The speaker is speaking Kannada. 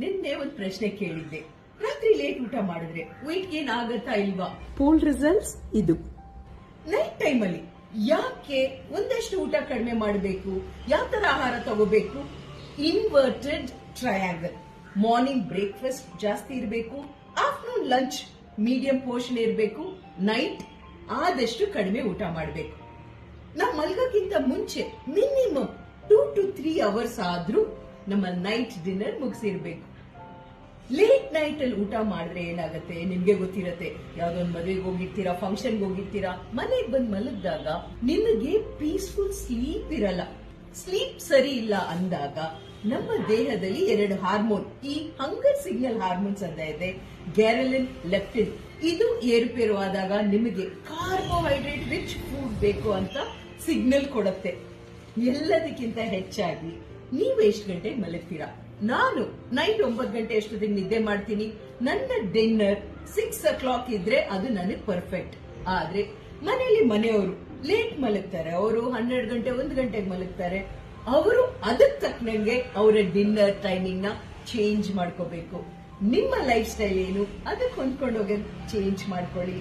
ನಿನ್ನೆ ಒಂದು ಪ್ರಶ್ನೆ ಕೇಳಿದ್ದೆ. ರಾತ್ರಿ ಲೇಟ್ ಊಟ ಮಾಡಿದ್ರೆ ವೆಯ್ಟ್ ಗೇನ್ ಆಗತ್ತಾ ಇಲ್ವಾ? ಪೋಲ್ ರಿಸಲ್ಟ್ಸ್ ಇದು. ನೈಟ್ ಟೈಮ್ ಅಲ್ಲಿ ಯಾಕೆ ಒಂದಷ್ಟು ಊಟ ಕಡಿಮೆ ಮಾಡಬೇಕು? ಯಾವ ತರ ಆಹಾರ ತಗೋಬೇಕು? Inverted triangle. ಮಾರ್ನಿಂಗ್ ಬ್ರೇಕ್ಫಾಸ್ಟ್ ಜಾಸ್ತಿ ಇರಬೇಕು, ಆಫ್ಟರ್ನೂನ್ ಲಂಚ್ ಮೀಡಿಯಂ ಪೋರ್ಷನ್ ಇರಬೇಕು, ನೈಟ್ ಆದಷ್ಟು ಕಡಿಮೆ ಊಟ ಮಾಡಬೇಕು. ನಾವು ಮಲ್ಗೋಕ್ಕಿಂತ ಮುಂಚೆ ಮಿನಿಮಮ್ 2 to 3 ಅವರ್ಸ್ ಆದ್ರೂ ನಮ್ಮ ನೈಟ್ ಡಿನ್ನರ್ ಮುಗಿಸಿರ್ಬೇಕು. ಲೇಟ್ ನೈಟ್ ಅಲ್ಲಿ ಊಟ ಮಾಡಿದ್ರೆ ಏನಾಗುತ್ತೆ ನಿಮ್ಗೆ ಗೊತ್ತಿರತ್ತೆ. ಯಾವ್ದೊಂದು ಮದುವೆಗೆ ಹೋಗಿರ್ತೀರಾ, ಫಂಕ್ಷನ್ಗೆ ಹೋಗಿರ್ತೀರಾ, ಮನೆಗೆ ಬಂದ್ ಮಲಗಿದಾಗ ನಿಮಗೆ ಪೀಸ್ಫುಲ್ ಸ್ಲೀಪ್ ಇರಲ್ಲ. ಸ್ಲೀಪ್ ಸರಿ ಇಲ್ಲ ಅಂದಾಗ ನಮ್ಮ ದೇಹದಲ್ಲಿ 2 ಹಾರ್ಮೋನ್, ಈ ಹಂಗರ್ ಸಿಗ್ನಲ್ ಹಾರ್ಮೋನ್ಸ್ ಅಂತ ಇದೆ, ಗ್ಯಾರಲಿನ್, ಲೆಪ್ಟಿನ್. ಇದು ಏರುಪೇರು ಆದಾಗ ನಿಮಗೆ ಕಾರ್ಬೋಹೈಡ್ರೇಟ್ ರಿಚ್ ಫುಡ್ ಬೇಕು ಅಂತ ಸಿಗ್ನಲ್ ಕೊಡುತ್ತೆ. ಎಲ್ಲದಕ್ಕಿಂತ ಹೆಚ್ಚಾಗಿ ನೀವು ಎಷ್ಟು ಗಂಟೆಗೆ ಮಲಗ್ತೀರಾ? ನಾನು ನೈಟ್ 9 ಗಂಟೆ ಅಷ್ಟೊತ್ತಿಗೆ ನಿದ್ದೆ ಮಾಡ್ತೀನಿ. ನನ್ನ ಡಿನ್ನರ್ 6 o'clock ಇದ್ರೆ ಅದು ನನಗೆ ಪರ್ಫೆಕ್ಟ್. ಆದ್ರೆ ಮನೆಯವರು ಲೇಟ್ ಮಲಗ್ತಾರೆ, ಅವರು 12 ಗಂಟೆ 1 ಗಂಟೆಗೆ ಮಲಗ್ತಾರೆ. ಅವರು ಅದಕ್ಕೆ ತಕ್ಕನಂಗೆ ಅವರ ಡಿನ್ನರ್ ಟೈಮಿಂಗ್ ನ ಚೇಂಜ್ ಮಾಡ್ಕೋಬೇಕು. ನಿಮ್ಮ ಲೈಫ್ ಸ್ಟೈಲ್ ಏನು ಅದಕ್ಕೆ ಹೊಂದ್ಕೊಂಡೋಗಿ ಚೇಂಜ್ ಮಾಡ್ಕೊಳ್ಳಿ.